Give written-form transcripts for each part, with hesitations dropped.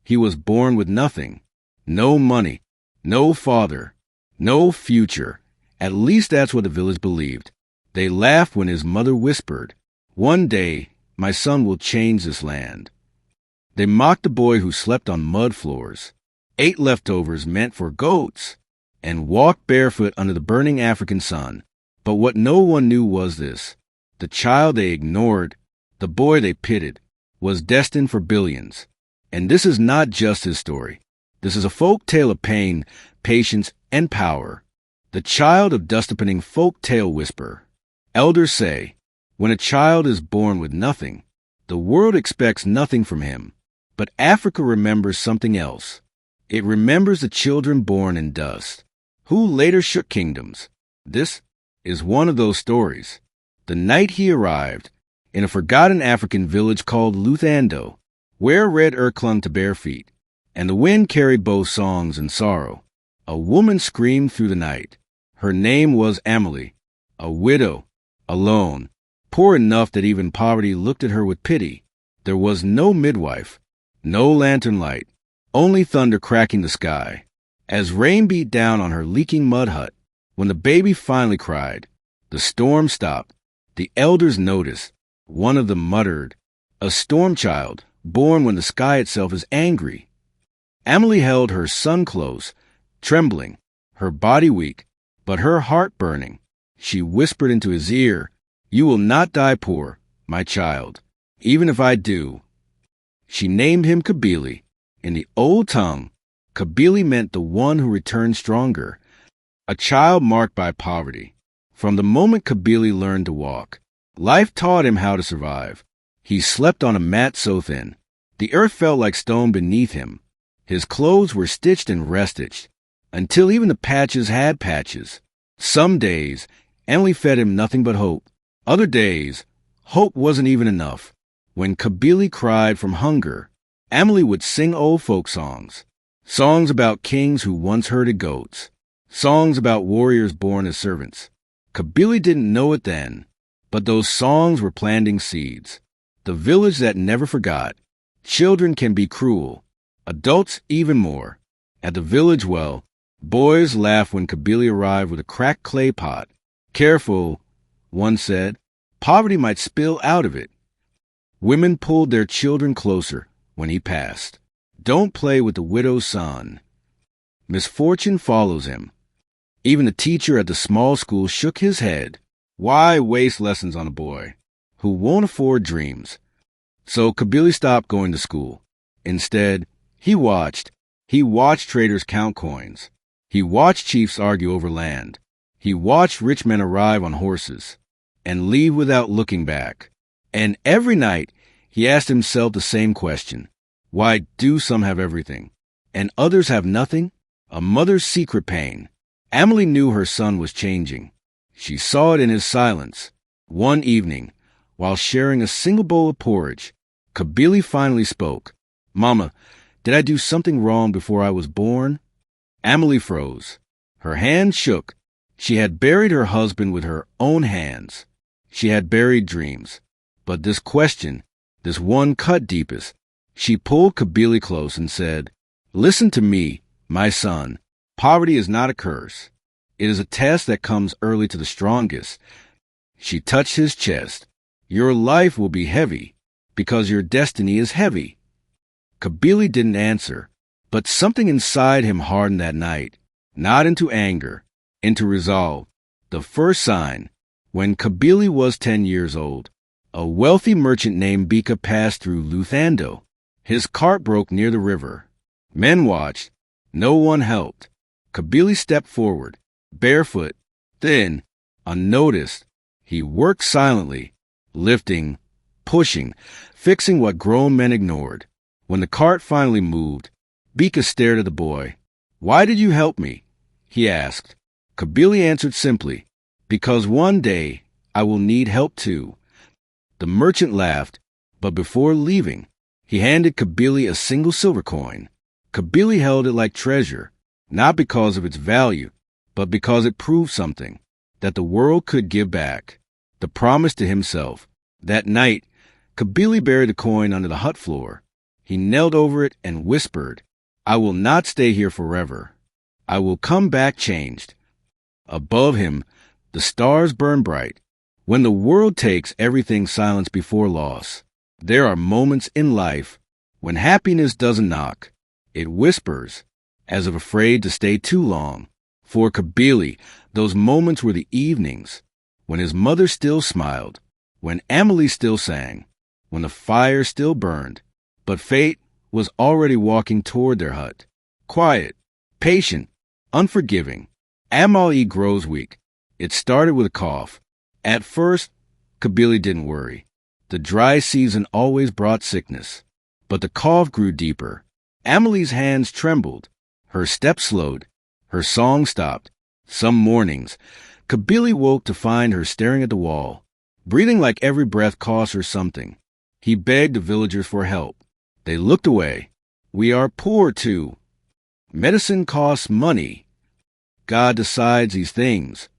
He was born with nothing. No money, no father, no future. At least that's what the village believed. They laughed when his mother whispered, "One day, my son will change this land." They mocked the boy who slept on mud floors, ate leftovers meant for goats, and walked barefoot under the burning African sun. But what no one knew was this: the child they ignored, the boy they pitied, was destined for billions. And this is not just his story. This is a folk tale of pain, patience, and power. The child of dust-upending folk tale whisper. Elders say, when a child is born with nothing, the world expects nothing from him. But Africa remembers something else. It remembers the children born in dust, who later shook kingdoms. This is one of those stories. The night he arrived, in a forgotten African village called Luthando, where red earth clung to bare feet, and the wind carried both songs and sorrow, a woman screamed through the night. Her name was Amelie, a widow, alone, poor enough that even poverty looked at her with pity. There was no midwife, no lantern light, only thunder cracking the sky. As rain beat down on her leaking mud hut, when the baby finally cried, the storm stopped. The elders noticed. One of them muttered, "A storm child, born when the sky itself is angry." Amelie held her son close, trembling, her body weak, but her heart burning. She whispered into his ear, "You will not die poor, my child, even if I do." She named him Kabili. In the old tongue, Kabili meant the one who returned stronger, a child marked by poverty. From the moment Kabili learned to walk, life taught him how to survive. He slept on a mat so thin, the earth felt like stone beneath him. His clothes were stitched and restitched, until even the patches had patches. Some days, Emily fed him nothing but hope. Other days, hope wasn't even enough. When Kabili cried from hunger, Emily would sing old folk songs. Songs about kings who once herded goats. Songs about warriors born as servants. Kabili didn't know it then, but those songs were planting seeds. The village that never forgot. Children can be cruel, adults even more. At the village well, boys laughed when Kabili arrived with a cracked clay pot. Careful, one said, poverty might spill out of it. Women pulled their children closer when he passed. Don't play with the widow's son. Misfortune follows him. Even the teacher at the small school shook his head. Why waste lessons on a boy who won't afford dreams? So Kabili stopped going to school. Instead, he watched. He watched traders count coins. He watched chiefs argue over land. He watched rich men arrive on horses and leave without looking back. And every night, he asked himself the same question. Why do some have everything, and others have nothing? A mother's secret pain. Emily knew her son was changing. She saw it in his silence. One evening, while sharing a single bowl of porridge, Kabili finally spoke. "Mama, did I do something wrong before I was born?" Emily froze. Her hands shook. She had buried her husband with her own hands. She had buried dreams. But this question, this one cut deepest. She pulled Kabili close and said, "Listen to me, my son. Poverty is not a curse. It is a test that comes early to the strongest." She touched his chest. "Your life will be heavy because your destiny is heavy." Kabili didn't answer, but something inside him hardened that night, not into anger, into resolve. The first sign, when Kabili was 10 years old, a wealthy merchant named Bika passed through Luthando. His cart broke near the river. Men watched. No one helped. Kabili stepped forward, barefoot, thin, unnoticed. He worked silently, lifting, pushing, fixing what grown men ignored. When the cart finally moved, Bika stared at the boy. "Why did you help me?" he asked. Kabili answered simply, "Because one day I will need help too." The merchant laughed, but before leaving, he handed Kabili a single silver coin. Kabili held it like treasure, not because of its value, but because it proved something, that the world could give back. The promise to himself. That night, Kabili buried the coin under the hut floor. He knelt over it and whispered, "I will not stay here forever. I will come back changed." Above him, the stars burn bright. When the world takes everything silence before loss, there are moments in life when happiness doesn't knock. It whispers, as if afraid to stay too long. For Kabili, those moments were the evenings, when his mother still smiled, when Amelie still sang, when the fire still burned, but fate was already walking toward their hut. Quiet, patient, unforgiving. Amelie grows weak. It started with a cough. At first, Kabili didn't worry. The dry season always brought sickness. But the cough grew deeper. Amelie's hands trembled. Her steps slowed. Her song stopped. Some mornings, Kabili woke to find her staring at the wall, breathing like every breath cost her something. He begged the villagers for help. They looked away. "We are poor, too. Medicine costs money. God decides these things."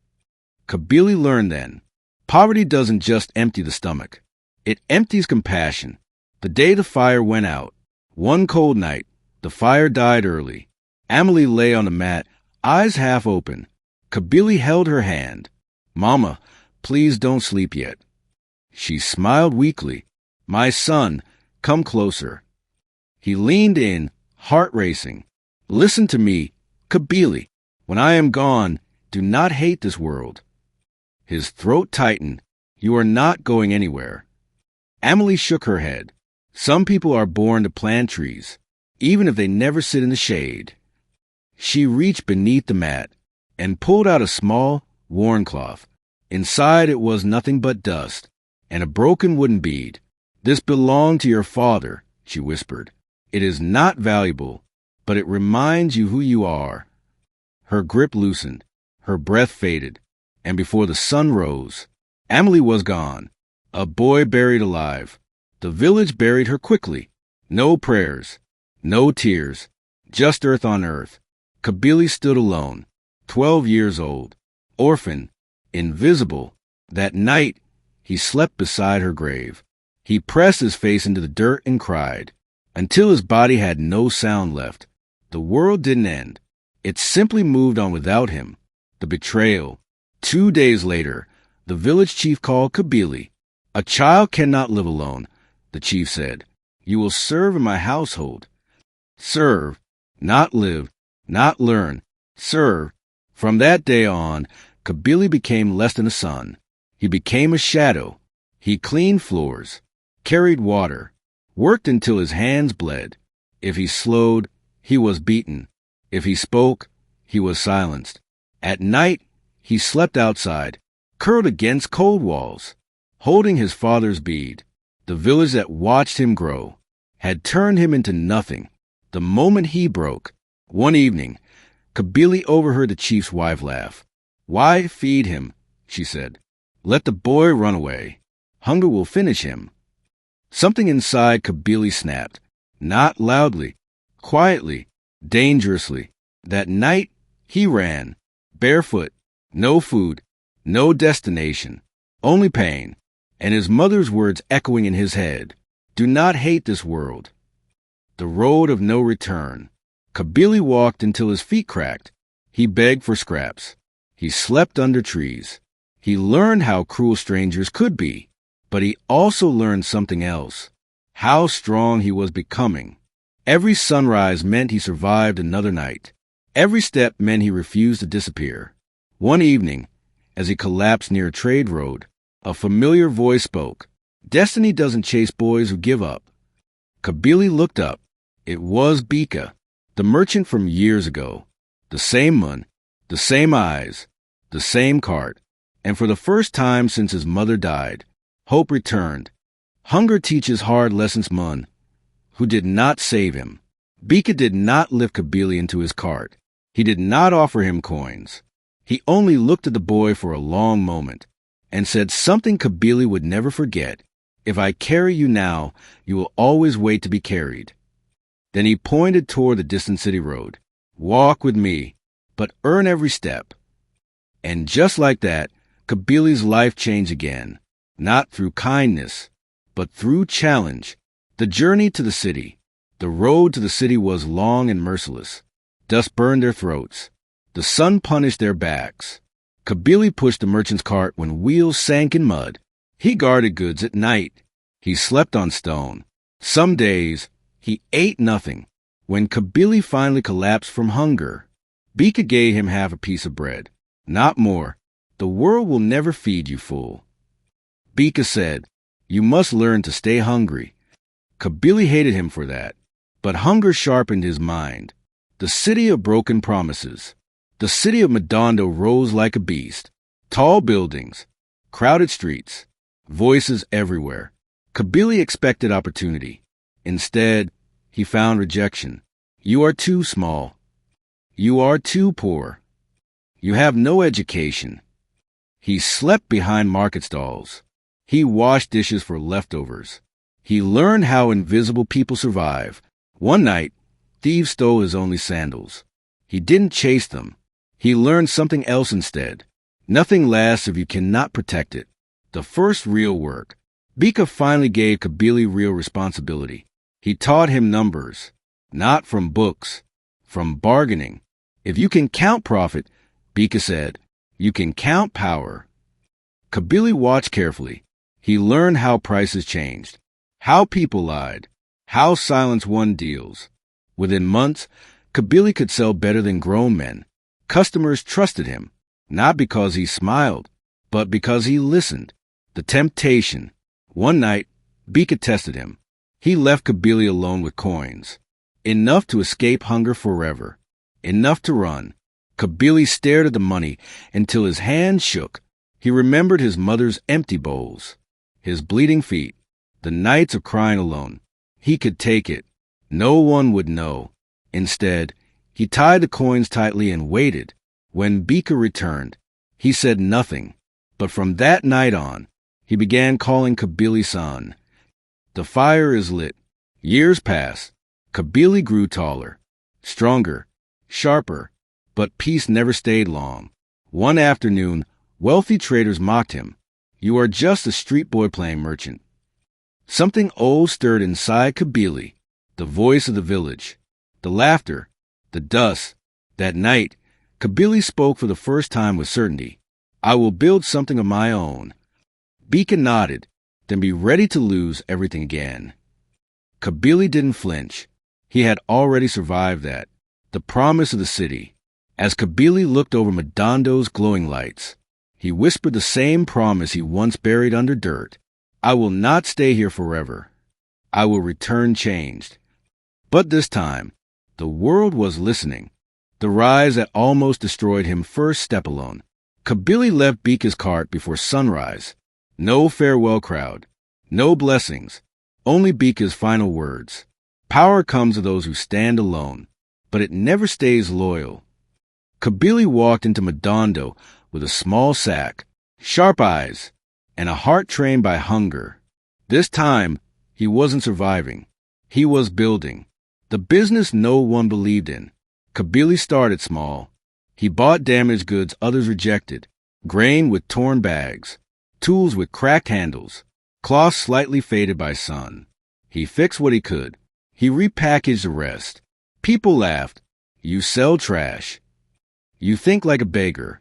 Kabili learned then, poverty doesn't just empty the stomach. It empties compassion. The day the fire went out, one cold night, the fire died early. Amelie lay on the mat, eyes half open. Kabili held her hand. "Mama, please don't sleep yet." She smiled weakly. "My son, come closer." He leaned in, heart racing. "Listen to me, Kabili. When I am gone, do not hate this world." His throat tightened. "You are not going anywhere." Amelie shook her head. "Some people are born to plant trees, even if they never sit in the shade." She reached beneath the mat and pulled out a small, worn cloth. Inside it was nothing but dust and a broken wooden bead. "This belonged to your father," she whispered. "It is not valuable, but it reminds you who you are." Her grip loosened, her breath faded, and before the sun rose, Amelie was gone. A boy buried alive. The village buried her quickly. No prayers, no tears, just earth on earth. Kabili stood alone, 12 years old, orphan, invisible. That night, he slept beside her grave. He pressed his face into the dirt and cried, until his body had no sound left. The world didn't end. It simply moved on without him. The betrayal. 2 days later, the village chief called Kabili. "A child cannot live alone," the chief said. "You will serve in my household." Serve, not live, not learn. Serve. From that day on, Kabili became less than a son. He became a shadow. He cleaned floors, carried water, worked until his hands bled. If he slowed, he was beaten. If he spoke, he was silenced. At night, he slept outside, curled against cold walls, holding his father's bead. The village that watched him grow had turned him into nothing. The moment he broke, one evening, Kabili overheard the chief's wife laugh. "Why feed him?" she said. "Let the boy run away. Hunger will finish him." Something inside Kabili snapped, not loudly, quietly, dangerously. That night, he ran, barefoot, no food, no destination, only pain, and his mother's words echoing in his head. "Do not hate this world." The road of no return. Kabili walked until his feet cracked. He begged for scraps. He slept under trees. He learned how cruel strangers could be, but he also learned something else, how strong he was becoming. Every sunrise meant he survived another night. Every step meant he refused to disappear. One evening, as he collapsed near a trade road, a familiar voice spoke. "Destiny doesn't chase boys who give up." Kabili looked up. It was Bika, the merchant from years ago. The same one, the same eyes, the same cart. And for the first time since his mother died, hope returned. Hunger teaches hard lessons, Mun, who did not save him. Bika did not lift Kabili into his cart. He did not offer him coins. He only looked at the boy for a long moment and said something Kabili would never forget. "If I carry you now, you will always wait to be carried." Then he pointed toward the distant city road. "Walk with me, but earn every step." And just like that, Kabili's life changed again, not through kindness, but through challenge. The journey to the city, The road to the city was long and merciless. Dust burned their throats. The sun punished their backs. Kabili pushed the merchant's cart when wheels sank in mud. He guarded goods at night. He slept on stone. Some days, he ate nothing. When Kabili finally collapsed from hunger, Bika gave him half a piece of bread. Not more. The world will never feed you full. Bika said, "You must learn to stay hungry." Kabili hated him for that, but hunger sharpened his mind. The city of broken promises. The city of Madondo rose like a beast. Tall buildings, crowded streets, voices everywhere. Kabili expected opportunity. Instead, he found rejection. You are too small. You are too poor. You have no education. He slept behind market stalls. He washed dishes for leftovers. He learned how invisible people survive. One night, thieves stole his only sandals. He didn't chase them. He learned something else instead. Nothing lasts if you cannot protect it. The first real work. Bika finally gave Kabili real responsibility. He taught him numbers, not from books, from bargaining. If you can count profit, Bika said, you can count power. Kabili watched carefully. He learned how prices changed, how people lied, how silence won deals. Within months, Kabili could sell better than grown men. Customers trusted him, not because he smiled, but because he listened. The temptation. One night, Bika tested him. He left Kabili alone with coins. Enough to escape hunger forever. Enough to run. Kabili stared at the money until his hands shook. He remembered his mother's empty bowls, his bleeding feet, the nights of crying alone. He could take it. No one would know. Instead, he tied the coins tightly and waited. When Bika returned, he said nothing. But from that night on, he began calling Kabili son. The fire is lit. Years passed. Kabili grew taller, stronger, sharper, but peace never stayed long. One afternoon, wealthy traders mocked him. You are just a street boy playing merchant. Something old stirred inside Kabili, the voice of the village, the laughter, the dust. That night, Kabili spoke for the first time with certainty. I will build something of my own. Bika nodded, then be ready to lose everything again. Kabili didn't flinch. He had already survived that, the promise of the city. As Kabili looked over Madondo's glowing lights, he whispered the same promise he once buried under dirt. I will not stay here forever. I will return changed. But this time, the world was listening. The rise that almost destroyed him first step alone. Kabili left Bika's cart before sunrise. No farewell crowd. No blessings. Only Bika's final words. Power comes to those who stand alone, but it never stays loyal. Kabili walked into Madondo with a small sack, sharp eyes, and a heart trained by hunger. This time, he wasn't surviving. He was building. The business no one believed in. Kabili started small. He bought damaged goods others rejected, grain with torn bags, tools with cracked handles, cloth slightly faded by sun. He fixed what he could. He repackaged the rest. People laughed. You sell trash. You think like a beggar.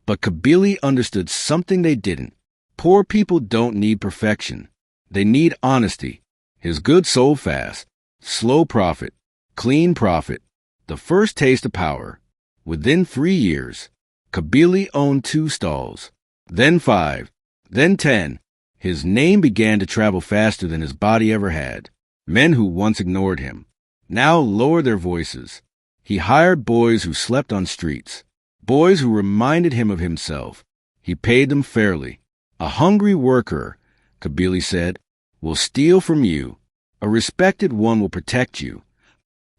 But Kabili understood something they didn't. Poor people don't need perfection. They need honesty. His goods sold fast. Slow profit. Clean profit. The first taste of power. Within 3 years, Kabili owned 2 stalls. Then 5. Then 10. His name began to travel faster than his body ever had. Men who once ignored him now lowered their voices. He hired boys who slept on streets, boys who reminded him of himself. He paid them fairly. A hungry worker, Kabili said, will steal from you. A respected one will protect you.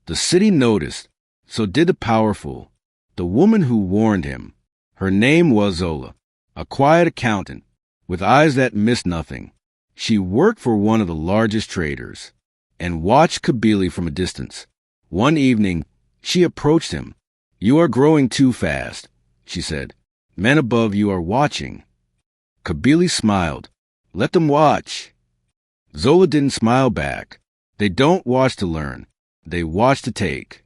The city noticed, so did the powerful. The woman who warned him. Her name was Zola, a quiet accountant, with eyes that missed nothing. She worked for one of the largest traders, and watched Kabili from a distance. One evening, she approached him. You are growing too fast, she said. Men above you are watching. Kabili smiled. Let them watch. Zola didn't smile back. They don't watch to learn. They watch to take.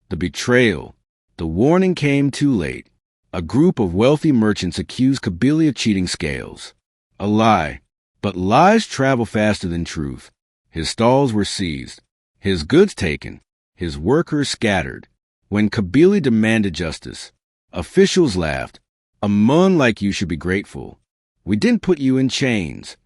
The betrayal. The warning came too late. A group of wealthy merchants accused Kabili of cheating scales. A lie. But lies travel faster than truth. His stalls were seized. His goods taken. His workers scattered. When Kabili demanded justice, officials laughed. A man like you should be grateful. We didn't put you in chains.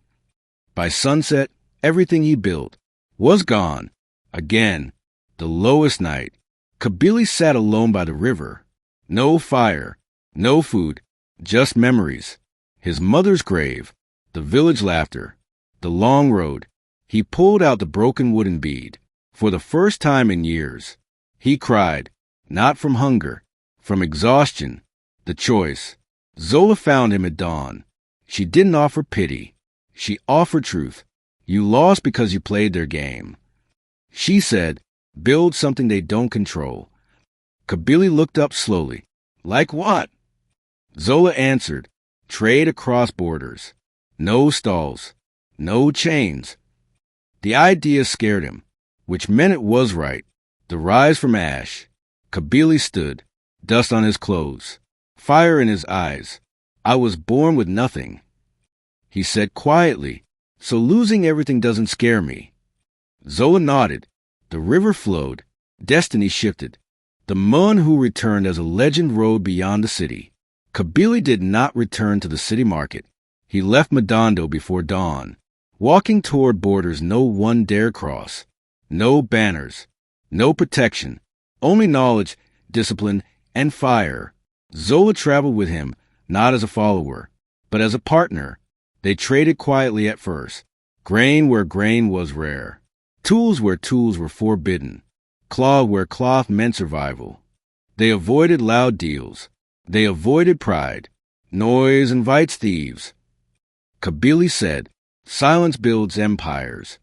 By sunset, everything he built was gone. Again, the lowest night. Kabili sat alone by the river. No fire, no food, just memories. His mother's grave, the village laughter, the long road. He pulled out the broken wooden bead. For the first time in years, he cried, not from hunger, from exhaustion. The choice. Zola found him at dawn. She didn't offer pity. She offered truth. You lost because you played their game. She said, build something they don't control. Kabili looked up slowly. Like what? Zola answered, trade across borders. No stalls. No chains. The idea scared him, which meant it was right. The rise from ash. Kabili stood, dust on his clothes, fire in his eyes. I was born with nothing. He said quietly, so losing everything doesn't scare me. Zola nodded. The river flowed. Destiny shifted. The man who returned as a legend rode beyond the city. Kabili did not return to the city market. He left Madondo before dawn, walking toward borders no one dare cross. No banners, no protection, only knowledge, discipline, and fire. Zola traveled with him, not as a follower, but as a partner. They traded quietly at first, grain where grain was rare, tools where tools were forbidden, cloth where cloth meant survival. They avoided loud deals. They avoided pride. Noise invites thieves. Kabili said, silence builds empires.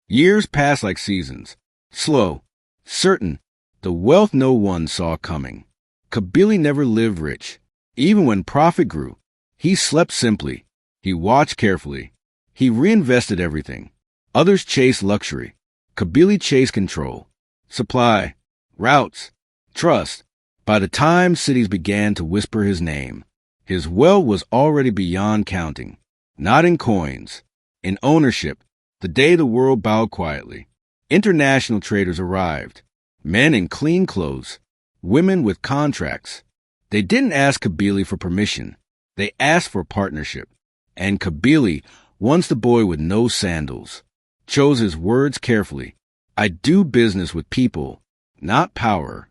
Years passed like seasons, slow, certain, the wealth no one saw coming. Kabili never lived rich. Even when profit grew, he slept simply. He watched carefully. He reinvested everything. Others chased luxury. Kabili chased control, supply, routes, trust. By the time cities began to whisper his name, his wealth was already beyond counting. Not in coins, in ownership. The day the world bowed quietly, international traders arrived. Men in clean clothes, women with contracts. They didn't ask Kabili for permission. They asked for partnership. And Kabili, once the boy with no sandals, chose his words carefully. I do business with people, not power.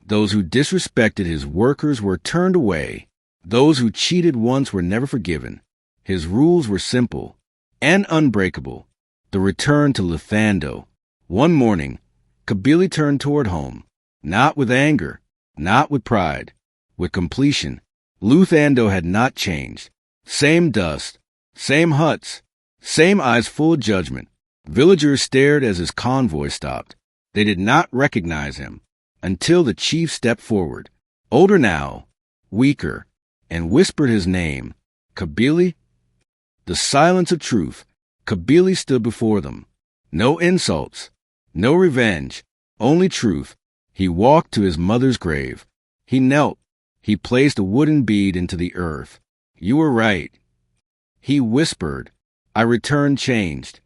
Those who disrespected his workers were turned away. Those who cheated once were never forgiven. His rules were simple and unbreakable. The return to Luthando. One morning, Kabili turned toward home, not with anger, not with pride, with completion. Luthando had not changed. Same dust, same huts, same eyes full of judgment. Villagers stared as his convoy stopped. They did not recognize him until the chief stepped forward, older now, weaker, and whispered his name. Kabili? The silence of truth. Kabili stood before them. No insults, no revenge, only truth. He walked to his mother's grave. He knelt. He placed a wooden bead into the earth. You were right. He whispered. I returned changed.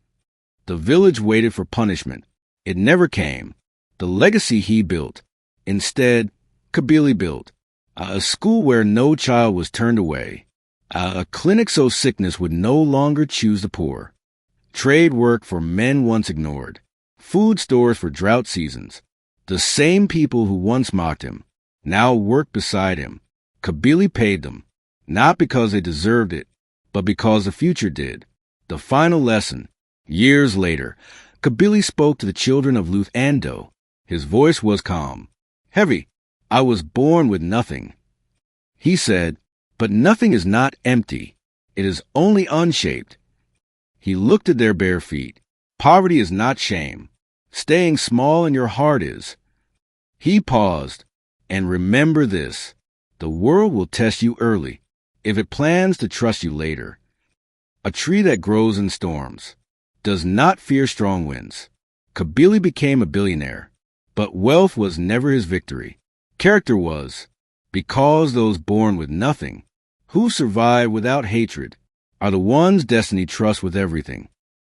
The village waited for punishment. It never came. The legacy he built. Instead, Kabili built. A school where no child was turned away. A clinic so sickness would no longer choose the poor. Trade work for men once ignored. Food stores for drought seasons. The same people who once mocked him now worked beside him. Kabili paid them, not because they deserved it, but because the future did. The final lesson. Years later, Kabili spoke to the children of Luthando. His voice was calm, heavy. I was born with nothing. He said, but nothing is not empty. It is only unshaped. He looked at their bare feet. Poverty is not shame. Staying small in your heart is. He paused. And remember this. The world will test you early, if it plans to trust you later. A tree that grows in storms does not fear strong winds. Kabili became a billionaire, but wealth was never his victory. Character was, because those born with nothing, who survive without hatred, are the ones destiny trusts with everything.